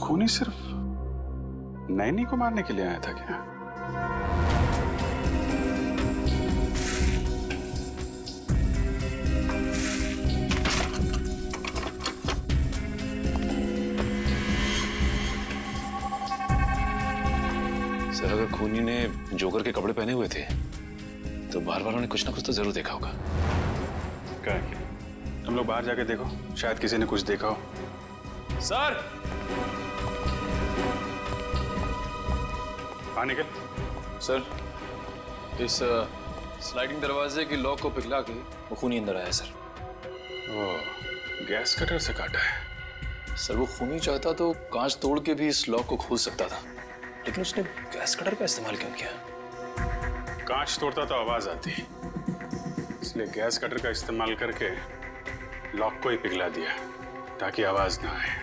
खूनी सिर्फ नैनी को मारने के लिए आया था क्या? सर, अगर खूनी ने जोकर के कपड़े पहने हुए थे तो बाहर वालों ने कुछ ना कुछ तो जरूर देखा होगा। क्या है? तुम लोग बाहर जाके देखो, शायद किसी ने कुछ देखा हो। सर, बाहर निकल। सर, इस स्लाइडिंग दरवाजे की लॉक को पिघला के वो खूनी अंदर आया सर। ओ, गैस कटर से काटा है। सर, वो खूनी चाहता तो कांच तोड़ के भी इस लॉक को खोल सकता था, लेकिन उसने गैस कटर का इस्तेमाल क्यों किया? कांच तोड़ता तो आवाज आती, इसलिए गैस कटर का इस्तेमाल करके लॉक को ही पिघला दिया ताकि आवाज ना आए।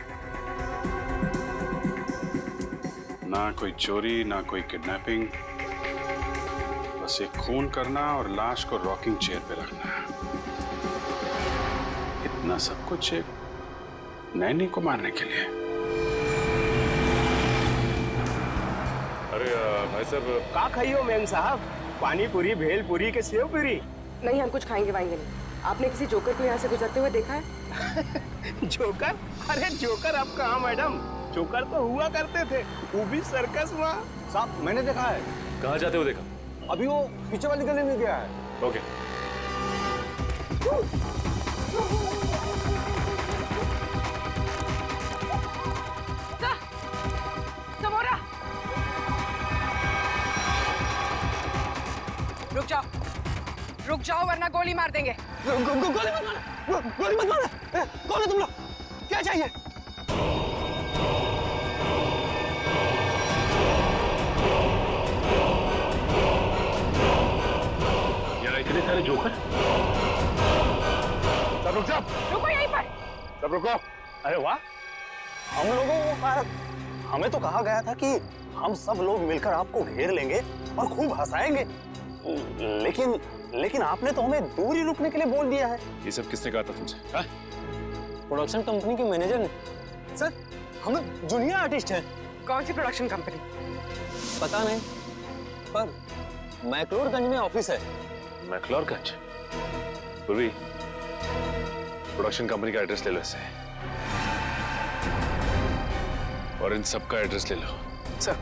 ना कोई चोरी, ना कोई किडनैपिंग, बस एक खून करना और लाश को रॉकिंग चेयर पे रखना। इतना सब कुछ एक नैनी को मारने के लिए। अरे भाई साहब, का खाइयो मेम साहब? पानी पूरी, भेल पूरी के सेव पूरी? नहीं, हम कुछ खाएंगे वाएंगे नहीं। आपने किसी जोकर को यहाँ से गुजरते हुए देखा है? जोकर? अरे जोकर अब कहाँ मैडम, जोकर तो हुआ करते थे, वो भी सर्कस में। साहब मैंने देखा है। कहाँ जाते हो देखा? अभी वो पीछे वाली गली में गया है। ओके। समोरा, रुक जाओ वरना गोली मार देंगे। गोली मत मारो, गोली मत मारो। कौन है तुम लोग? क्या चाहिए? यार इतने सारे जोकर। सब रुक जाओ। रुको यहीं पर। सब रुको। अरे वाह, हम लोगों को हमें तो कहा गया था कि हम सब लोग मिलकर आपको घेर लेंगे और खूब हंसाएंगे, लेकिन आपने तो हमें दूर ही रुकने के लिए बोल दिया है। ये सब किसने कहा था तुमसे? हाँ? प्रोडक्शन कंपनी के मैनेजर ने। सर, हम जूनियर आर्टिस्ट हैं। कौन सी प्रोडक्शन कंपनी? पता नहीं, पर मैक्लोडगंज में ऑफिस है। मैक्लोडगंज? पूर्वी, प्रोडक्शन कंपनी का एड्रेस ले लो इससे, और इन सबका एड्रेस ले लो। सर,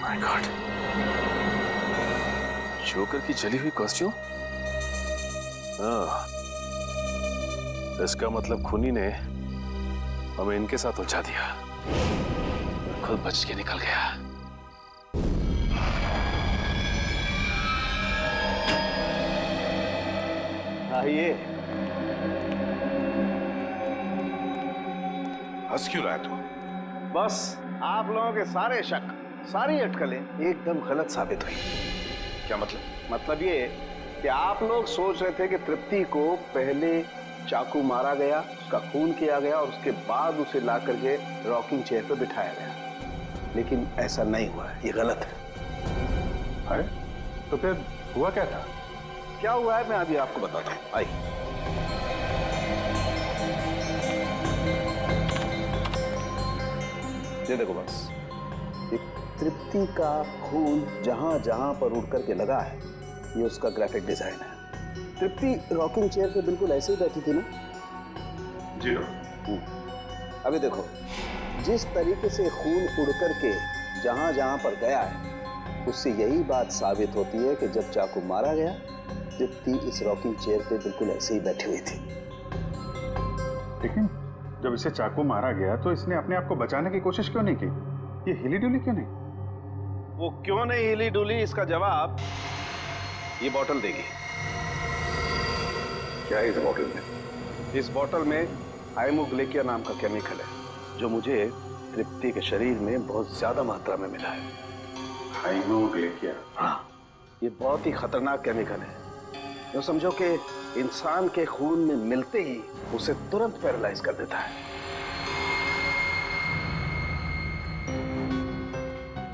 माय गॉड, जोकर की जली हुई कॉस्ट्यूम। हाँ, इसका मतलब खूनी ने हमें इनके साथ उलझा दिया, खुद बच के निकल गया। आइए। हंस क्यों रहा है तू? बस आप लोगों के सारे शक, सारी अटकलें एकदम गलत साबित हुई। क्या मतलब? मतलब ये कि आप लोग सोच रहे थे कि तृप्ति को पहले चाकू मारा गया, उसका खून किया गया और उसके बाद उसे ला करके रॉकिंग चेयर पे बिठाया गया, लेकिन ऐसा नहीं हुआ है, ये गलत है। अरे तो फिर हुआ क्या था? क्या हुआ है मैं अभी आपको बताता हूँ, आइए। ये देखो बस, एक तृप्ति का खून जहां जहां पर उड़ करके लगा है, ये उसका ग्राफिक डिजाइन है। तृप्ति रॉकिंग चेयर पे बिल्कुल ऐसे ही बैठी थी ना? जी डॉक्टर। अभी देखो, जिस तरीके से खून उड़ करके जहां जहां पर गया है, उससे यही बात साबित होती है कि जब चाकू मारा गया, तृप्ति इस रॉकिंग चेयर पे बिल्कुल ऐसे ही बैठी हुई थी। लेकिन जब इसे चाकू मारा गया तो इसने अपने आप को बचाने की कोशिश क्यों नहीं की? ये हिली डुली क्यों नहीं? वो क्यों नहीं हिली डुली, इसका जवाब ये बोतल देगी। क्या है इस बॉटल में? इस बोतल में हाइमोग्लिकिया नाम का केमिकल है, जो मुझे तृप्ति के शरीर में बहुत ज्यादा मात्रा में मिला है। हाइमोग्लिकिया। हाँ, ये बहुत ही खतरनाक केमिकल है। जो समझो कि इंसान के खून में मिलते ही उसे तुरंत पैरालाइज कर देता है।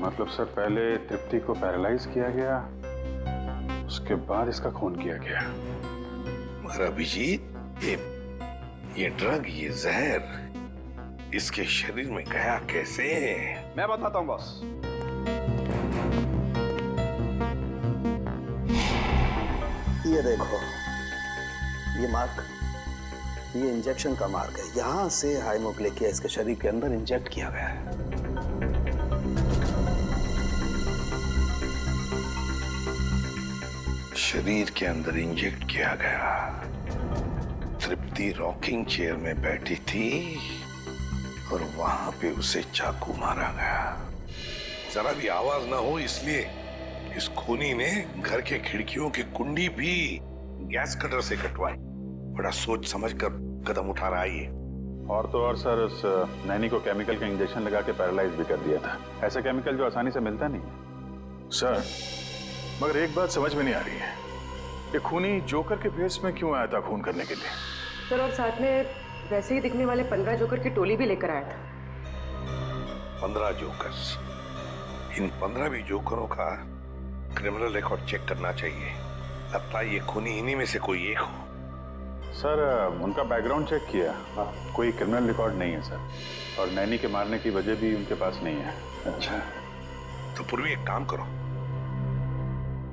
मतलब सर पहले तृप्ति को पैरालाइज किया गया, उसके बाद इसका खून किया गया। मगर अभिजीत, ये ड्रग, ये जहर इसके शरीर में गया कैसे? मैं बताता हूं बॉस। ये देखो, ये मार्क, ये इंजेक्शन का मार्क है। यहां से हाइमोग्लिकिया इसके शरीर के अंदर इंजेक्ट किया गया है। शरीर के अंदर इंजेक्ट किया गया। तृप्ति रॉकिंग चेयर में बैठी थी और वहां पे उसे चाकू मारा गया। जरा भी आवाज ना हो इसलिए इस खूनी ने घर के खिड़कियों की कुंडी भी गैस कटर से कटवाई। बड़ा सोच समझ कर कदम उठा रहा है ये। और तो और सर, उस नैनी को केमिकल का इंजेक्शन लगा के पैरालाइज भी कर दिया था। ऐसा केमिकल जो आसानी से मिलता नहीं है। सर, मगर एक बात समझ में नहीं आ रही है, ये खूनी जोकर के भेष में क्यों आया था खून करने के लिए? सर, और साथ में वैसे ही दिखने वाले 15 जोकर की टोली भी लेकर आया था। 15 जोकर्स। इन 15 भी जोकरों का क्रिमिनल रिकॉर्ड चेक करना चाहिए। लगता है ये खूनी इन्हीं में से कोई एक हो। सर उनका बैकग्राउंड चेक किया, कोई क्रिमिनल रिकॉर्ड नहीं है सर। और नैनी के मारने की वजह भी उनके पास नहीं है। अच्छा, तो पूर्वी एक काम करो,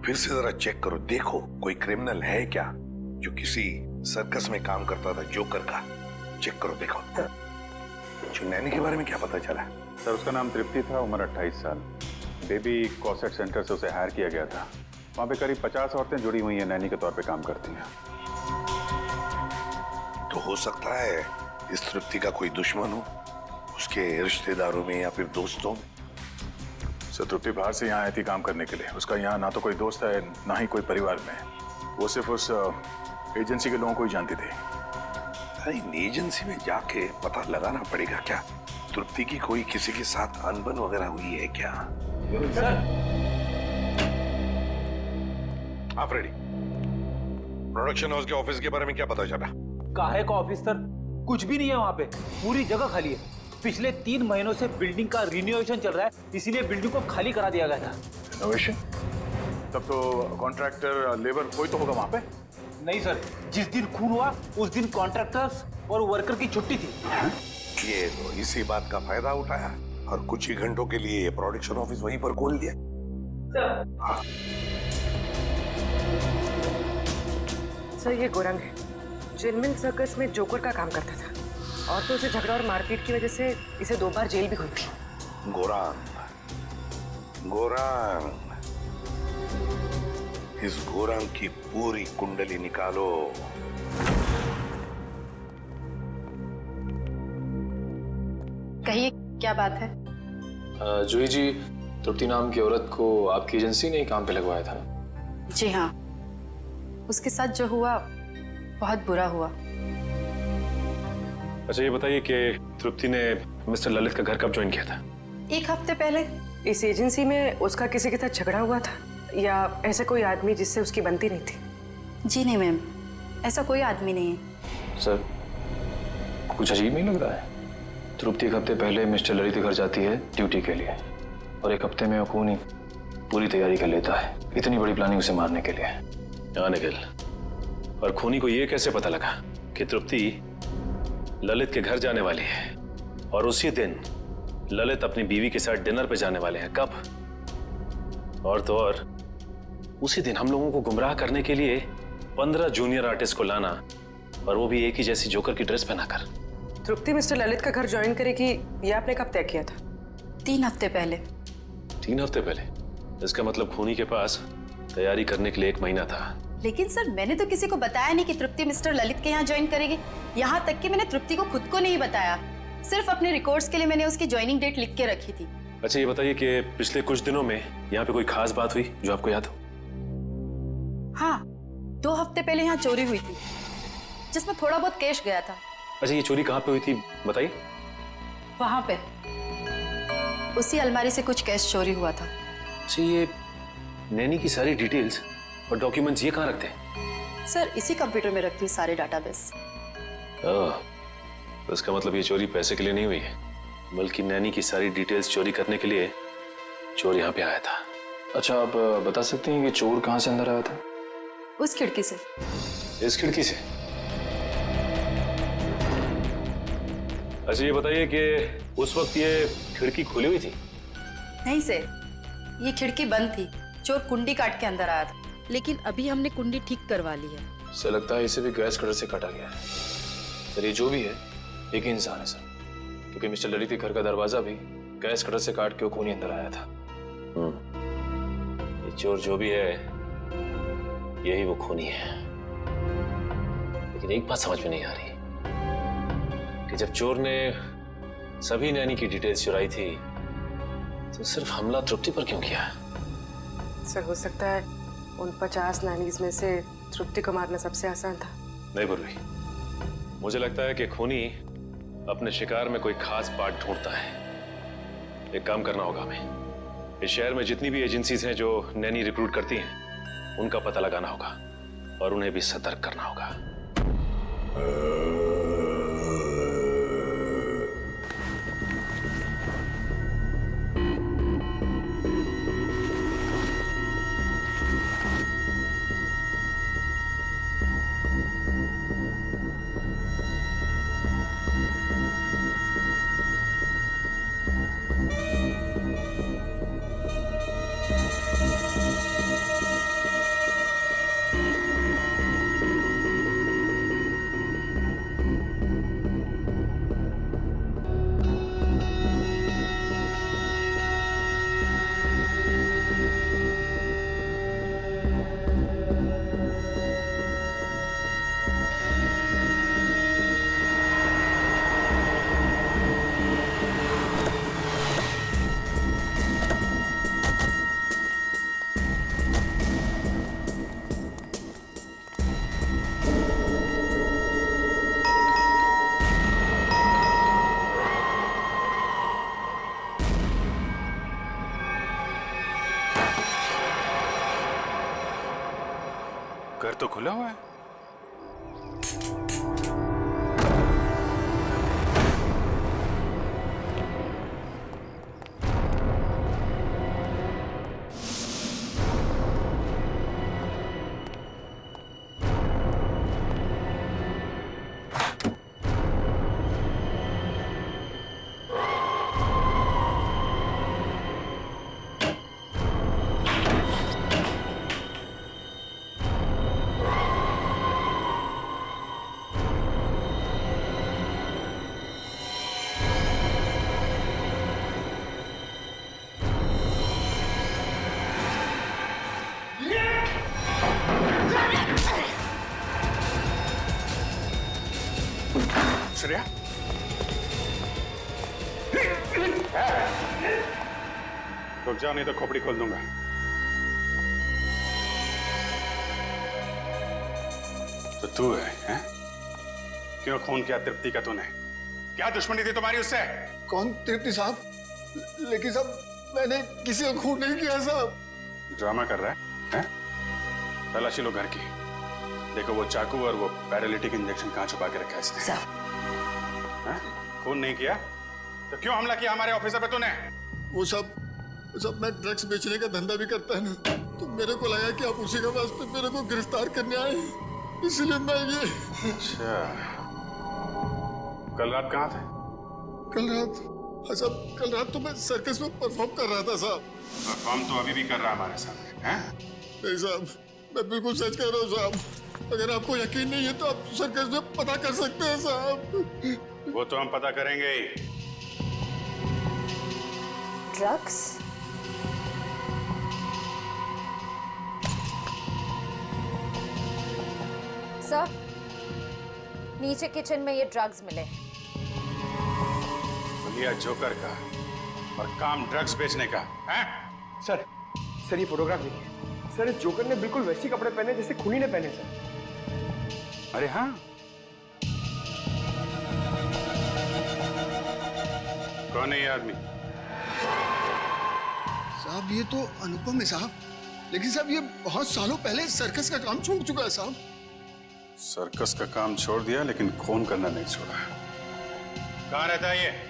फिर से जरा चेक करो, देखो कोई क्रिमिनल है क्या जो किसी सर्कस में काम करता था जोकर का। चेक करो, देखो। जो नैनी के बारे में क्या पता चला? सर उसका नाम तृप्ति था, उम्र 28 साल। बेबी कॉसेट सेंटर से उसे हायर किया गया था। वहाँ पे करीब 50 औरतें जुड़ी हुई हैं, नैनी के तौर पे काम करती हैं। तो हो सकता है इस तृप्ति का कोई दुश्मन हो, उसके रिश्तेदारों में या फिर दोस्तों में। सर, तृप्ति बाहर से यहाँ आई थी काम करने के लिए। उसका यहाँ ना तो कोई दोस्त है, ना ही कोई परिवार में। वो सिर्फ उस एजेंसी के लोगों को ही जानती थी। अरे इन एजेंसी में जाके पता लगाना पड़ेगा क्या तृप्ति की कोई किसी के साथ अनबन वगैरह हुई है क्या? आप रेडी? प्रोडक्शन हाउस के ऑफिस के बारे में क्या पता चला? काहे का ऑफिस सर? कुछ भी नहीं है वहाँ पे, पूरी जगह खाली है। पिछले 3 महीनों से बिल्डिंग का रिनोवेशन चल रहा है, इसीलिए बिल्डिंग को खाली करा दिया गया था। रिनोवेशन? तब तो कॉन्ट्रैक्टर, लेबर कोई तो होगा वहाँ पे? नहीं सर, जिस दिन खून हुआ उस दिन कॉन्ट्रैक्टर्स और वर्कर की छुट्टी थी। ये तो इसी बात का फायदा उठाया और कुछ ही घंटों के लिए ये प्रोडक्शन ऑफिस वहीं पर खोल दिया। हाँ। सर ये गोरंग है, जिनमिन सर्कस में जोकर का काम करता था। और तो उसे झगड़ा और मारपीट की वजह से इसे 2 बार जेल भी हुई थी। गोरांग, इस गोरांग की पूरी कुंडली निकालो। कहिए, क्या बात है? जूही जी, तृप्ति नाम की औरत को आपकी एजेंसी ने ही काम पे लगवाया था। जी हाँ, उसके साथ जो हुआ बहुत बुरा हुआ। अच्छा ये बताइए कि तृप्ति ने मिस्टर ललित का घर कब ज्वाइन किया था? 1 हफ्ते पहले। इस एजेंसी में उसका किसी के साथ झगड़ा हुआ था या ऐसा कोई आदमी जिससे उसकी बनती नहीं थी? जी नहीं मैम, ऐसा कोई आदमी नहीं है। सर कुछ अजीब नहीं लग रहा है? तृप्ति 1 हफ्ते पहले मिस्टर ललित के घर जाती है ड्यूटी के लिए, और 1 हफ्ते में वो खूनी पूरी तैयारी कर लेता है, इतनी बड़ी प्लानिंग उसे मारने के लिए। हाँ निखिल, और खूनी को ये कैसे पता लगा कि तृप्ति ललित के घर जाने वाली है और उसी दिन ललित अपनी बीवी के साथ डिनर पे जाने वाले हैं? कब? और तो और उसी दिन हम लोगों को गुमराह करने के लिए 15 जूनियर आर्टिस्ट को लाना, और वो भी एक ही जैसी जोकर की ड्रेस पहनाकर। तृप्ति मिस्टर ललित का घर ज्वाइन करेगी, ये आपने कब तय किया था? 3 हफ्ते पहले। 3 हफ्ते पहले? इसका मतलब खूनी के पास तैयारी करने के लिए 1 महीना था। लेकिन सर मैंने तो किसी को बताया नहीं कि तृप्ति मिस्टर ललित के यहाँ ज्वाइन करेगी। यहाँ तक कि मैंने तृप्ति को खुद को नहीं बताया, सिर्फ अपने रिकॉर्ड्स के लिए मैंने उसकी ज्वाइनिंग डेट लिख के रखी थी। अच्छा ये बताइए कि पिछले कुछ दिनों में यहाँ पे कोई खास बात हुई जो आपको याद हो? हाँ, 2 हफ्ते पहले यहाँ चोरी हुई थी जिसमें थोड़ा बहुत कैश गया था। अच्छा ये चोरी कहाँ पे हुई थी बताइए? वहां पे उसी अलमारी से कुछ कैश चोरी हुआ था। अच्छा, ये नैनी की सारी डिटेल्स और डॉक्यूमेंट्स ये कहाँ रखते हैं? सर इसी कंप्यूटर में रखती है सारे डाटाबेस। तो इसका मतलब ये चोरी पैसे के लिए नहीं हुई है, बल्कि नैनी की सारी डिटेल्स चोरी करने के लिए चोर यहाँ पे आया था। अच्छा, आप बता सकते हैं कि चोर कहाँ से अंदर आया था? उस खिड़की से। इस खिड़की से? अच्छा, ये बताइए कि उस वक्त ये खिड़की खुली हुई थी? नहीं सर, ये खिड़की बंद थी। चोर कुंडी काट के अंदर आया था, लेकिन अभी हमने कुंडी ठीक करवा ली है। सर लगता है इसे भी गैस कटर से काटा गया है। सर ये जो भी है एक ही इंसान है सर, क्योंकि मिस्टर ललित के घर का दरवाजा भी गैस कटर से काट के वो खूनी अंदर आया था। ये चोर जो भी है यही वो खूनी है। लेकिन एक बात समझ में नहीं आ रही कि जब चोर ने सभी नैनी की डिटेल्स चुराई थी तो सिर्फ हमला तृप्ति पर क्यों किया? सर हो सकता है उन 50 नैनीज में से तृप्ति को मारना सबसे आसान था। नहीं पूर्वी, मुझे लगता है कि खूनी अपने शिकार में कोई खास पार्ट ढूंढता है। एक काम करना होगा हमें, इस शहर में जितनी भी एजेंसीज हैं जो नैनी रिक्रूट करती हैं उनका पता लगाना होगा और उन्हें भी सतर्क करना होगा। घर तो खुला हुआ है। श्रेया, रुक जाओ नहीं तो खोपड़ी खोल दूंगा। तो तू है, हैं? क्यों खून किया तृप्ति का तूने? क्या दुश्मनी थी तुम्हारी उससे? कौन तृप्ति साहब? लेकिन साहब मैंने किसी को खून नहीं किया साहब। ड्रामा कर रहा है, हैं? तलाशी लो घर की, देखो वो चाकू और वो पैरालिटिक इंजेक्शन कहाँ छुपा के रखा है इसने। खून नहीं किया तो क्यों हमला किया हमारे ऑफिसर पे तूने? वो सब मैं ड्रग्स बेचने का धंधा भी करता है ना, तो मेरे को लगा कि आप उसी के वास्ते मेरे को गिरफ्तार करने आए, इसलिए मैं ये। अच्छा, कल रात कहाँ थे? कल रात? हाँ साहब, कल रात तो मैं सर्कस में परफॉर्म कर रहा था साहब। परफॉर्म तो अभी भी कर रहा हमारे सामने, हैं? नहीं साहब, मैं बिल्कुल सच कह रहा हूँ साहब। अगर आपको यकीन नहीं है तो आप सर्कस में पता कर सकते हैं साहब। वो तो हम पता करेंगे ही। ड्रग्स? सर, नीचे किचन में ये ड्रग्स मिले। लिया जोकर का और काम ड्रग्स बेचने का, हैं? सर ये फोटोग्राफ देखिए। सर, इस जोकर ने बिल्कुल वैसे कपड़े पहने जैसे खूनी ने पहने सर। अरे हाँ, कौन है ये आदमी? साहब ये तो अनुपम है साहब, लेकिन साहब ये बहुत सालों पहले सर्कस का काम छोड़ चुका है साहब। सर्कस का काम छोड़ दिया लेकिन खून करना नहीं छोड़ा। कहाँ रहता है ये?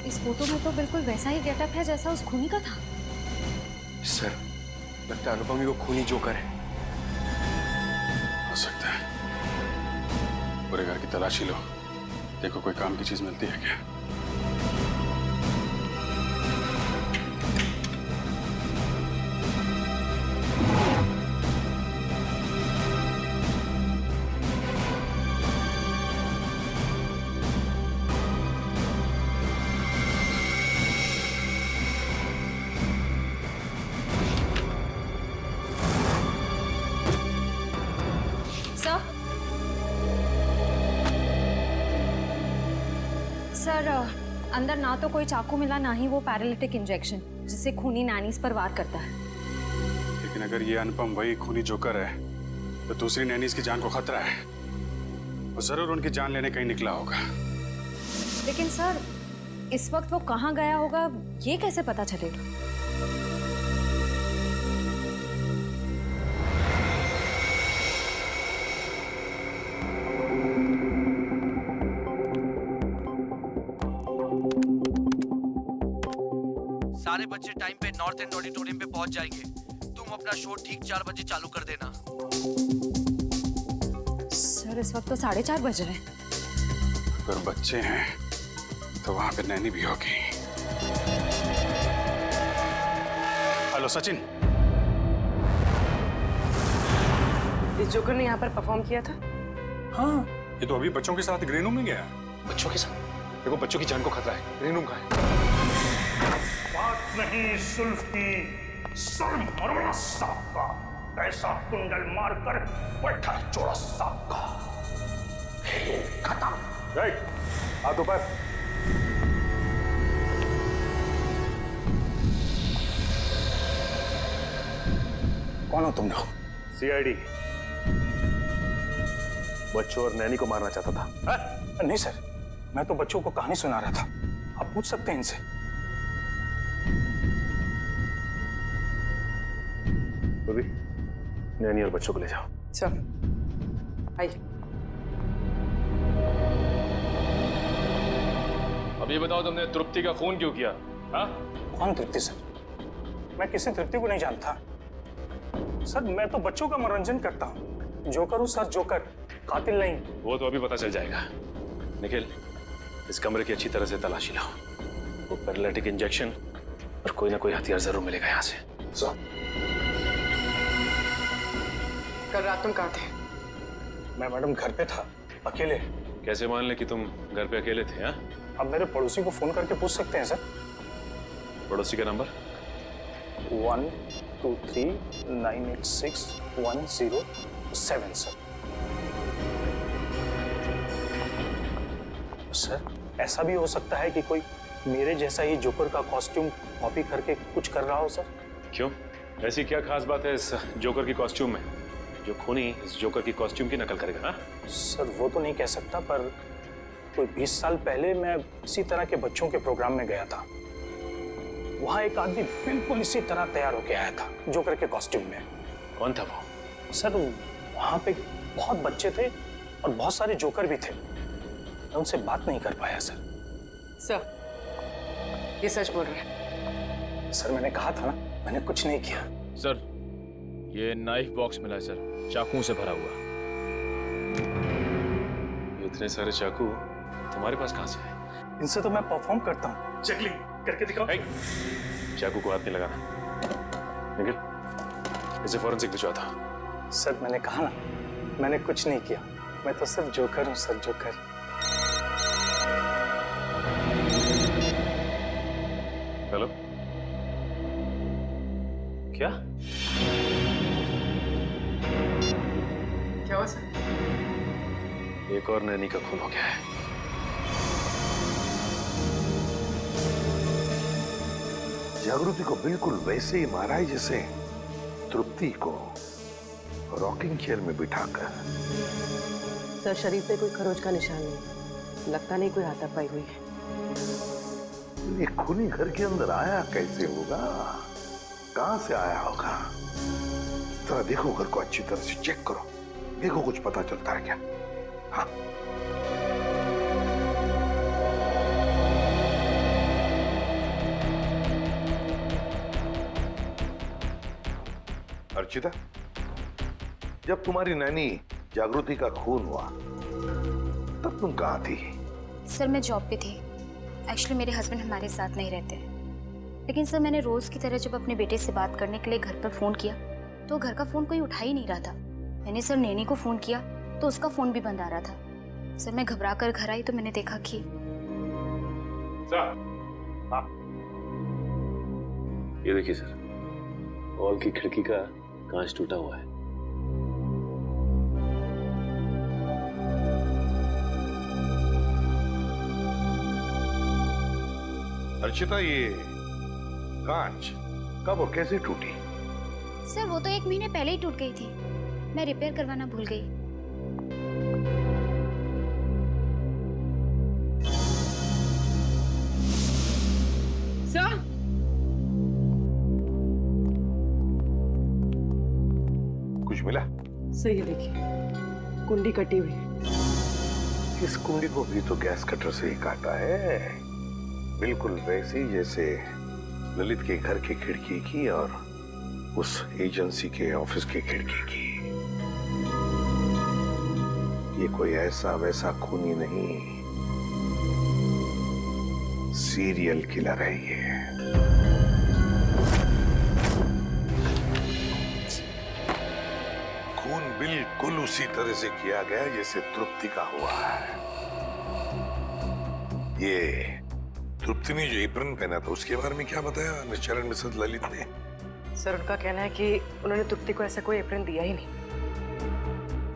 इस फोटो में तो बिल्कुल वैसा ही गेटअप है जैसा उस खूनी का था। सर लगता है अनुपम ही वो खूनी जोकर है। हो सकता है। पूरे घर की तलाशी लो, देखो कोई काम की चीज मिलती है क्या। सर अंदर ना तो कोई चाकू मिला, ना ही वो पैरालिटिक इंजेक्शन जिससे खूनी नैनीज पर वार करता है। लेकिन अगर ये अनुपम वही खूनी जोकर है तो दूसरी नैनीज की जान को खतरा है। वो जरूर उनकी जान लेने कहीं निकला होगा। लेकिन सर इस वक्त वो कहाँ गया होगा ये कैसे पता चलेगा? सारे बच्चे टाइम पे नॉर्थ एंड ऑडिटोरियम पे पहुंच जाएंगे। तुम अपना शो ठीक 4 बजे चालू कर देना। सर इस वक्त तो 4:30 बज रहे हैं। अगर बच्चे हैं तो वहां पे नैनी भी होगी। हेलो सचिन, इस जोकर ने यहाँ पर परफॉर्म किया था? हाँ, ये तो अभी बच्चों के साथ ग्रीन रूम में गया। बच्चों के साथ? देखो बच्चों की जान को खतरा है। ग्रीन रूम का है। बात नहीं सुल्फ की, सर मरवाना सांप का, ऐसा कुंडल मारकर बैठा चोड़ा सांप का। खेल खत्म। राइट, हाथ ऊपर। कौन हो तुम लोग? सीआईडी। बच्चों और नैनी को मारना चाहता था। नहीं सर, मैं तो बच्चों को कहानी सुना रहा था। आप पूछ सकते हैं इनसे। पूर्वी, नैनी और बच्चों को ले जाओ। चल आइए। अब ये बताओ तुमने तृप्ति का खून क्यों किया? हाँ? कौन तृप्ति सर? मैं किसी तृप्ति को नहीं जानता सर। मैं तो बच्चों का मनोरंजन करता हूँ। जोकर हूँ सर, जोकर, कातिल नहीं। वो तो अभी पता चल जाएगा। निखिल, इस कमरे की अच्छी तरह से तलाशी लो। वो पैरालिटिक इंजेक्शन और कोई ना कोई हथियार जरूर मिलेगा यहाँ से। सर कल रात तुम कहाँ थे? मैं मैडम घर पे था, अकेले। कैसे मान ले कि तुम घर पे अकेले थे? हाँ? आप मेरे पड़ोसी को फोन करके पूछ सकते हैं सर। पड़ोसी का नंबर? 123986107 सर। सर ऐसा भी हो सकता है कि कोई मेरे जैसा ही जोकर का कॉस्ट्यूम कॉपी करके कुछ कर रहा हो सर। क्यों? ऐसी क्या खास बात है इस जोकर की कॉस्ट्यूम में जो खूनी इस जोकर की कॉस्ट्यूम की नकल करेगा? हाँ? सर वो तो नहीं कह सकता, पर कोई 20 साल पहले मैं इसी तरह के बच्चों के प्रोग्राम में गया था। वहां एक आदमी बिल्कुल इसी तरह तैयार होके आया था, जोकर के कॉस्ट्यूम में। कौन था वो? सर वहां पे बहुत बच्चे थे और बहुत सारे जोकर भी थे। मैं उनसे बात नहीं कर पाया सर। सर ये सच बोल रहे हैं? सर मैंने कहा था ना, मैंने कुछ नहीं किया। सर ये नाइफ बॉक्स मिला है सर, चाकुओं से भरा हुआ। इतने सारे चाकू तुम्हारे पास कहाँ से है? इनसे तो मैं परफॉर्म करता हूँ। चकली करके दिखाओ। चाकू को हाथ नहीं लगाना। निखिल, इसे फॉरेंसिक भिजवा दो। सर मैंने कहा ना, मैंने कुछ नहीं किया। मैं तो सिर्फ जोकर हूँ सर, जोकर। हेलो, क्या? क्या हुआ सर? एक और नैनी का खून हो गया है। जागृति को बिल्कुल वैसे ही मारा है जैसे तृप्ति को रॉकिंग चेयर में बिठाकर। सर, शरीर पे कोई खरोच का निशान नहीं, लगता नहीं कोई हाथापाई हुई है। ये खूनी घर के अंदर आया कैसे होगा, कहां से आया होगा? जरा देखो घर को अच्छी तरह से चेक करो, देखो कुछ पता चलता है क्या? हाँ। अर्चिता, जब तुम्हारी नैनी जागृति का खून हुआ तब तुम कहां थी? सर, मैं जॉब पे थी। एक्चुअली मेरे हस्बैंड हमारे साथ नहीं रहते, लेकिन सर मैंने रोज की तरह जब अपने बेटे से बात करने के लिए घर पर फोन किया तो घर का फोन कोई उठा ही नहीं रहा था। मैंने सर नैनी को फोन किया तो उसका फोन भी बंद आ रहा था। सर मैं घबरा कर घर आई तो मैंने देखा कि ये देखिए सर, हॉल की खिड़की का कांच टूटा हुआ है। अर्चिता, ये कांच कब और कैसे टूटी? सर वो तो 1 महीने पहले ही टूट गई थी, मैं रिपेयर करवाना भूल गई। सर, कुछ मिला? सही देखिए, कुंडी कटी हुई है। इस कुंडी को भी तो गैस कटर से ही काटा है, बिल्कुल वैसी जैसे ललित के घर की खिड़की की और उस एजेंसी के ऑफिस की खिड़की की। ये कोई ऐसा वैसा खूनी नहीं, सीरियल किलर है ये। खून बिल्कुल उसी तरह से किया गया जैसे तृप्ति का हुआ है। ये तृप्ति ने जो एप्रन पहना था उसके बारे में क्या बताया मिस्टर एंड मिसेस ललित ने? सर, उनका कहना है कि उन्होंने तृप्ति को ऐसा कोई एप्रन दिया ही नहीं।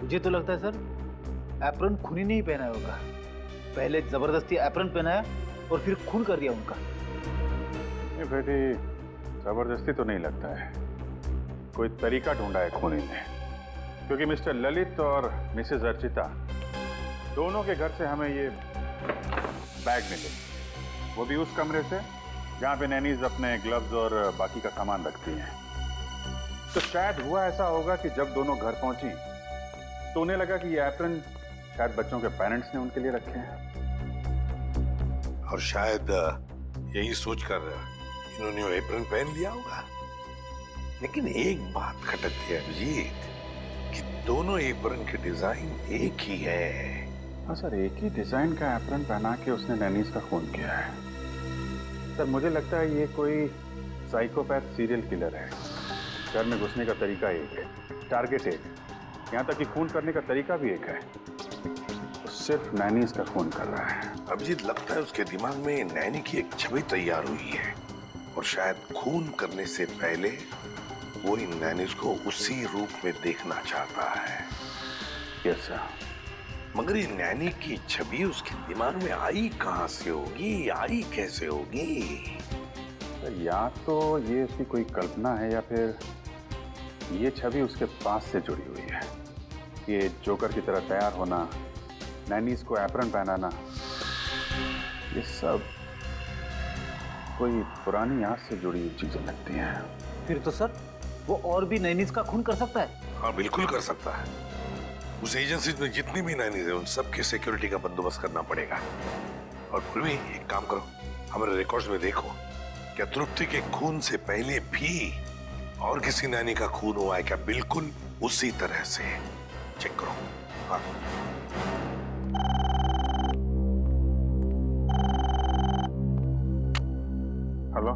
मुझे तो लगता है सर एप्रन खूनी ने ही पहना होगा। पहले जबरदस्ती एप्रन पहनाया और फिर खून कर दिया उनका। ये बेटी, जबरदस्ती तो नहीं लगता है, कोई तरीका ढूंढा है खूनी ने। क्योंकि मिस्टर ललित और मिसेस अर्चिता दोनों के घर से हमें ये बैग मिले, वो भी उस कमरे से जहाँ पे नैनीज अपने ग्लव्स और बाकी का सामान रखती हैं। तो शायद हुआ ऐसा होगा कि जब दोनों घर पहुंची तो उन्हें लगा कि ये एप्रन शायद बच्चों के पेरेंट्स ने उनके लिए रखे हैं, और शायद यही सोचकर इन्होंने वो एप्रन पहन लिया होगा। लेकिन एक बात खटकती है अभिजीत कि दोनों एप्रन के डिजाइन एक ही है। हाँ सर, एक ही डिजाइन का एप्रन पहना के उसने नैनीज का खून किया है। सर, मुझे लगता है ये कोई साइकोपैथ सीरियल किलर है। घर में घुसने का तरीका एक है, टारगेट एक, यहाँ तक कि खून करने का तरीका भी एक है। तो सिर्फ नैनीज का खून कर रहा है। अभिजीत, लगता है उसके दिमाग में नैनी की एक छवि तैयार हुई है और शायद खून करने से पहले वो इन नैनीज को उसी रूप में देखना चाहता है। Yes sir. मगर ये नैनी की छवि उसके दिमाग में आई कहां से होगी, आई कैसे होगी? या तो ये उसकी कोई कल्पना है या फिर ये छवि उसके पास से जुड़ी हुई है। ये जोकर की तरह तैयार होना, नैनीज को एप्रन पहनाना, ये सब कोई पुरानी याद से जुड़ी हुई चीजें लगती हैं। फिर तो सर वो और भी नैनीज का खून कर सकता है। हाँ, बिल्कुल कर सकता है। उस एजेंसी में जितनी भी नैनीज है उन सबके सिक्योरिटी का बंदोबस्त करना पड़ेगा। और फिर भी एक काम करो, हमारे रिकॉर्ड्स में देखो, क्या तृप्ति के खून से पहले भी और किसी नैनी का खून हुआ है क्या? बिल्कुल उसी तरह से चेक करो। हाँ। हेलो,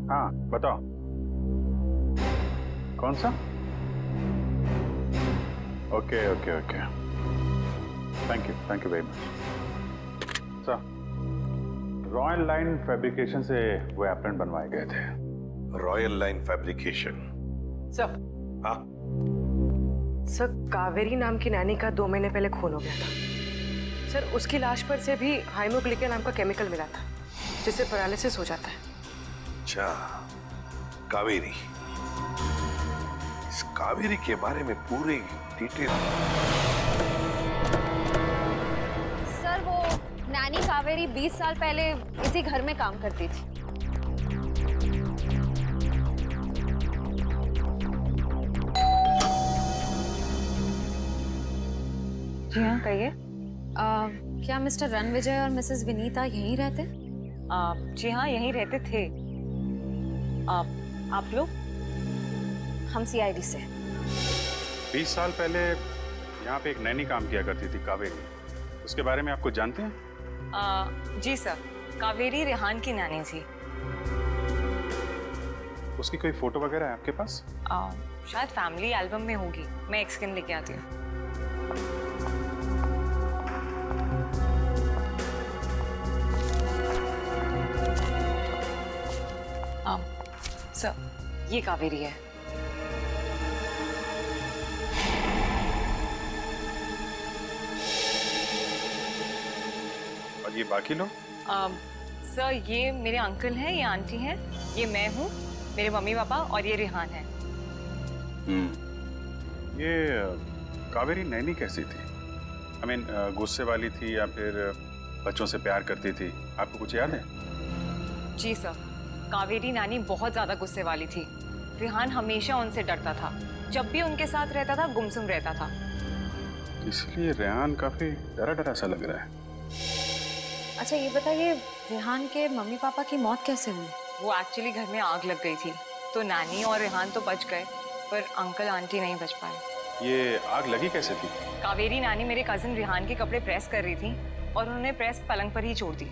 हाँ बताओ, कौन सा? Okay okay okay, thank you very much sir. Royal line fabrication से वो एप्रन बनवाए गए थे। Royal line fabrication? सर। हाँ सर, कावेरी नाम की नैनी का 2 महीने पहले खून हो गया था सर। उसकी लाश पर से भी हाइमोग्लिका नाम का केमिकल मिला था जिससे पैरालिसिस हो जाता है। अच्छा, कावेरी। इस कावेरी के बारे में पूरी डिटेल। सर वो नैनी कावेरी 20 साल पहले इसी घर में काम करती थी। जी हाँ, कहिए। क्या मिस्टर रणविजय और मिसेस विनीता यहीं रहते? जी हाँ, यहीं रहते थे। आप लोग? हम सीआईडी से। 20 साल पहले यहाँ पे एक नैनी काम किया करती थी, कावेरी। उसके बारे में आप कुछ जानते हैं? जी सर, कावेरी रेहान की नानी थी। उसकी कोई फोटो वगैरह है आपके पास? शायद फैमिली एल्बम में होगी। मैं एक स्कैन लेके आती हूँ। सर, ये कावेरी है। और ये बाकी लोग? सर, ये मेरे अंकल हैं, ये आंटी हैं, ये मैं हूँ, मेरे मम्मी पापा और ये रेहान है। ये कावेरी नैनी कैसी थी? I mean, गुस्से वाली थी या फिर बच्चों से प्यार करती थी? आपको कुछ याद है? जी सर, कावेरी नानी बहुत ज्यादा गुस्से वाली थी। रेहान हमेशा उनसे डरता था। जब भी उनके साथ रहता था गुमसुम रहता था। इसलिए रेहान काफी डरा डरा सा लग रहा है। अच्छा ये बताइए, रेहान के मम्मी पापा की मौत कैसे हुई? वो एक्चुअली घर में आग लग गई थी, तो नानी और रेहान तो बच गए, पर अंकल आंटी नहीं बच पाए। ये आग लगी कैसे थी? कावेरी नानी मेरे कजिन रेहान के कपड़े प्रेस कर रही थी और उन्होंने प्रेस पलंग पर ही छोड़ दी,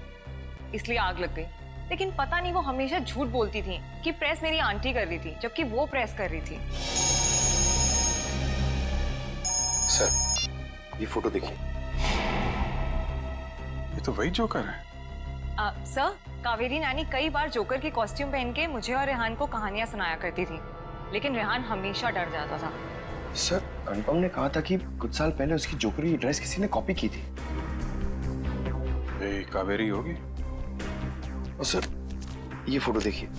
इसलिए आग लग गई। लेकिन पता नहीं वो हमेशा झूठ बोलती थी कि प्रेस मेरी आंटी कर रही थी, जबकि वो प्रेस कर रही थी। सर, ये फोटो देखिए। ये तो वही जोकर है। सर, कावेरी नानी कई बार जोकर की कॉस्ट्यूम पहन के मुझे और रेहान को कहानियां सुनाया करती थी, लेकिन रेहान हमेशा डर जाता था। सर, अनुपम ने कहा था कि कुछ साल पहले उसकी जोकर की ड्रेस किसी ने कॉपी की थी। ये कावेरी होगी। और सर, ये फोटो देखिए।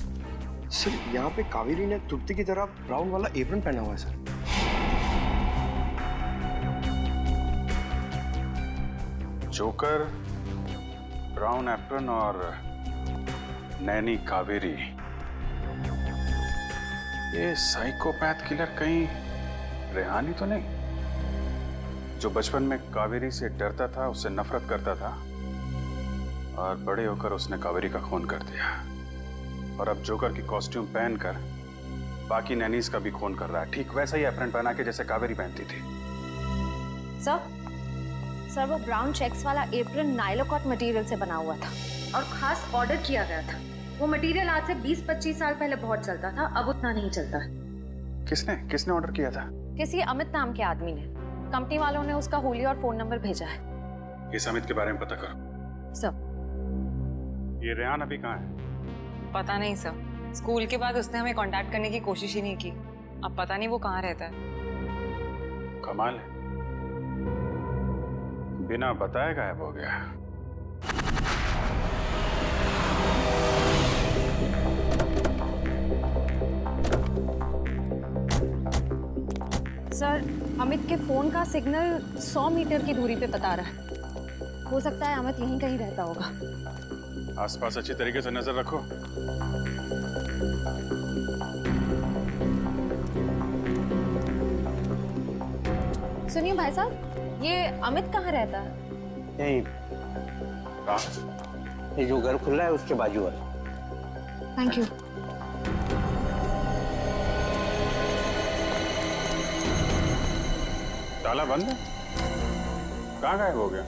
सर, यहाँ पे कावेरी ने तृप्ति की तरह ब्राउन वाला एप्रन पहना हुआ है सर। जोकर, ब्राउन एप्रन और नैनी कावेरी। ये साइकोपैथ किलर कहीं रेहान ही तो नहीं, जो बचपन में कावेरी से डरता था, उससे नफरत करता था और बड़े होकर उसने कावेरी का खून कर दिया, और अब जोकर की कॉस्ट्यूम पहनकर बाकी नैनीज का भी खून कर रहा है, ठीक वैसा ही एप्रन पहना के जैसे कावेरी पहनती थी। सर वो ब्राउन चेक्स वाला एप्रन नाइलोकॉट मटेरियल से बना हुआ था और खास ऑर्डर किया गया था। वो मटेरियल आज से 20-25 साल पहले बहुत चलता था, अब उतना नहीं चलता है। किसने ऑर्डर किया था? किसी अमित नाम के आदमी ने। कंपनी वालों ने उसका होली और फोन नंबर भेजा है। इस अमित के बारे में पता करो। सर, ये रेहान अभी कहाँ है? पता नहीं सर, स्कूल के बाद उसने हमें कांटेक्ट करने की कोशिश ही नहीं की। अब पता नहीं वो कहाँ रहता है। कमाल है, बिना बताए गायब हो गया। सर, अमित के फोन का सिग्नल 100 मीटर की दूरी पे बता रहा है। हो सकता है अमित यहीं कहीं रहता होगा। आसपास अच्छी तरीके से नजर रखो। सुनिए भाई साहब, ये अमित कहाँ रहता है? यही, ये जो घर खुला है उसके बाजू वाला। Thank you. ताला बंद है? कहाँ गायब हो गया?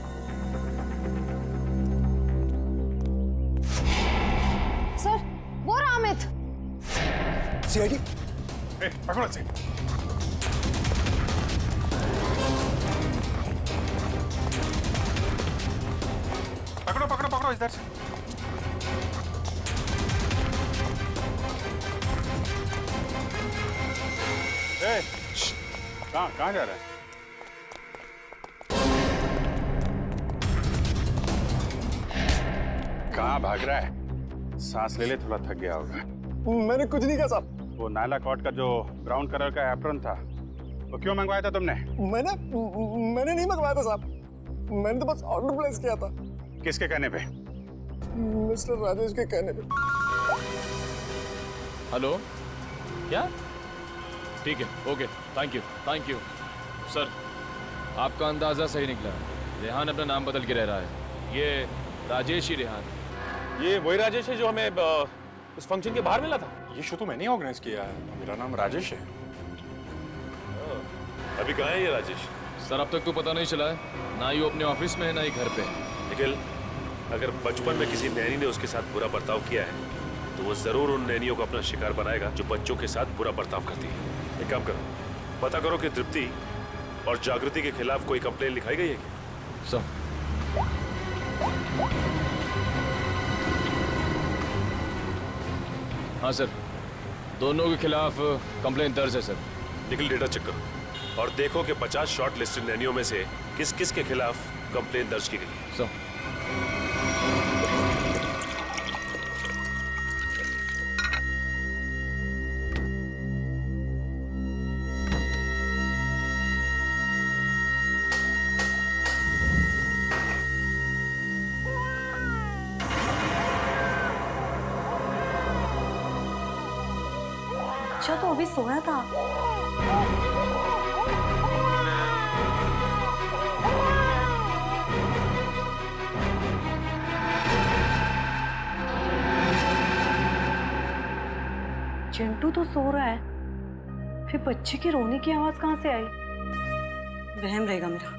सर, वो रहा अमित। सीआईडी, पकड़ो से। पकड़ो इधर से। कहाँ जा रहा है? कहाँ भाग रहा है? सांस ले ले, थोड़ा थक गया होगा। मैंने कुछ नहीं कहा साहब। वो नायला कॉट का जो ब्राउन कलर का एप्रन था वो क्यों मंगवाया था तुमने? मैंने नहीं मंगवाया था साहब, मैंने तो बस ऑर्डर प्लेस किया था। किसके कहने पे? मिस्टर राजेश के कहने पे। हेलो, क्या? ठीक है, ओके, थैंक यू सर। आपका अंदाजा सही निकला, रेहान अपना नाम बदल के रह रहा है। ये राजेश ही रेहान। ये वही राजेश है जो हमें उस फंक्शन के बाहर मिला था। ये शो तो मैंने ऑर्गेनाइज किया है, मेरा नाम राजेश है। अभी कहाँ है ये राजेश? सर अब तक तो पता नहीं चला है, ना ही वो अपने ऑफिस में है ना ही घर पे। निखिल, अगर बचपन में किसी नैनी ने उसके साथ बुरा बर्ताव किया है तो वो जरूर उन नैनियों को अपना शिकार बनाएगा जो बच्चों के साथ बुरा बर्ताव करती है। एक काम करो, पता करो कि तृप्ति और जागृति के खिलाफ कोई कंप्लेन लिखाई गई है क्या? सर हाँ सर, दोनों के खिलाफ कंप्लेन दर्ज है सर। निखिल, डेटा चेक करो और देखो कि 50 शॉर्ट लिस्टेड नैनियों में से किस किस के खिलाफ कंप्लेन दर्ज की गई है। सर अच्छा तो अभी सोया था। चिंटू तो सो रहा है, फिर बच्चे की रोने की आवाज कहाँ से आई? वहम रहेगा मेरा।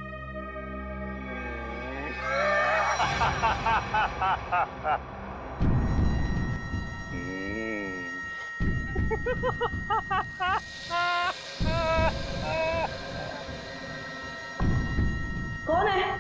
कौन है?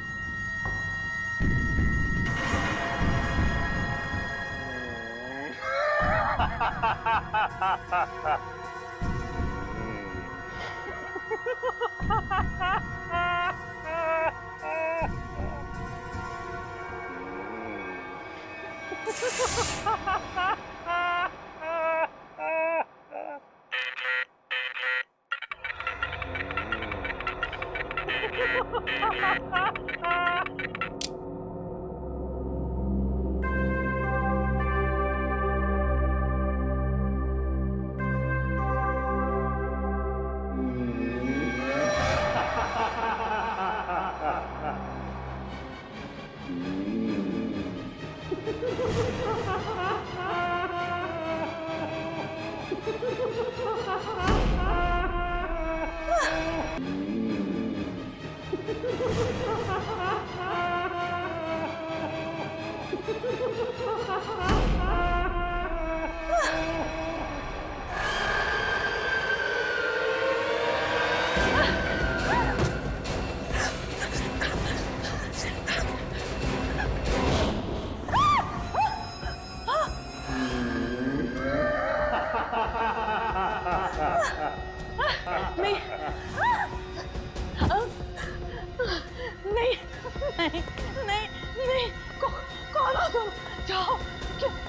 कौन हो तुम? जाओ।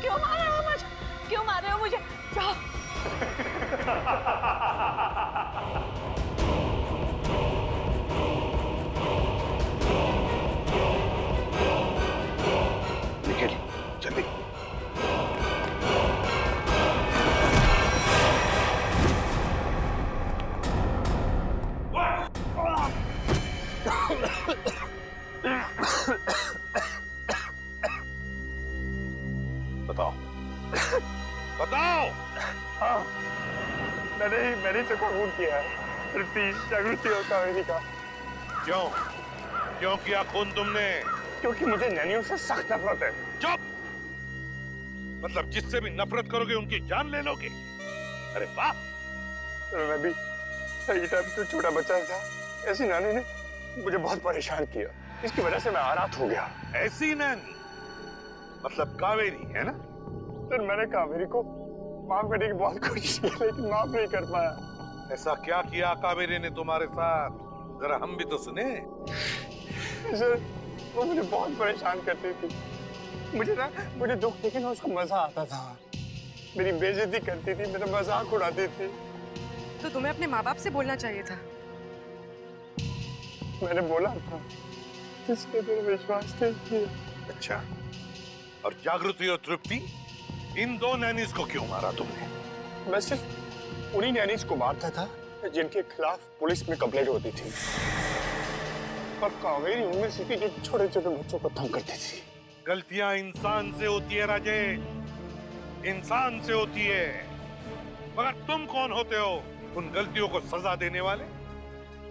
क्यों मार रहे हो मुझे? क्यों मार रहे हो मुझे? जाओ। निखिल, जल्दी। बताओ बताओ। हाँ, मैंने से खून किया है, तृप्ति, जागृति और कावेरी का। क्यों किया खून तुमने? क्योंकि मुझे नैनियों से सख्त नफरत है। चुप! मतलब जिससे भी नफरत करोगे उनकी जान ले लोगे? अरे वाह! मैं भी सही टाइम पे छोटा बच्चा था, ऐसी नानी ने मुझे बहुत परेशान किया, इसकी वजह से मैं आरात हो गया। ऐसी नानी मतलब कावेरी है ना? सर मैंने कावेरी को माफ करने की बहुत कोशिश की लेकिन माफ नहीं कर पाया। ऐसा क्या किया कावेरी ने तुम्हारे साथ? जरा हम भी तो सुने। सर वो मुझे बहुत परेशान करती थी, मुझे दुख लेकिन उसको मजा आता था। मेरी बेइज्जती करती थी, मेरा मजाक उड़ाती थी। तो तुम्हें अपने माँ बाप से बोलना चाहिए था। मैंने बोला था, किसने मेरा विश्वास नहीं किया। अच्छा, और जागृति और तृप्ति, इन दो नैनीज को क्यों मारा तुमने? मैं सिर्फ उन्हीं नैनीज को मारता था जिनके खिलाफ पुलिस में कंप्लेंट होती थी। और कावेरी उनमें से थी जो छोटे छोटे बच्चों को तंग करती थी। गलतियां इंसान से होती है राजेश, इंसान से होती है। मगर तुम कौन होते हो उन गलतियों को सजा देने वाले?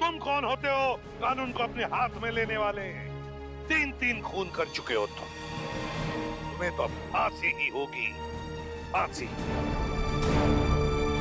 तुम कौन होते हो कानून को अपने हाथ में लेने वाले? 3-3 खून कर चुके हो तुम, तुम्हें तो अब फांसी ही होगी, फांसी।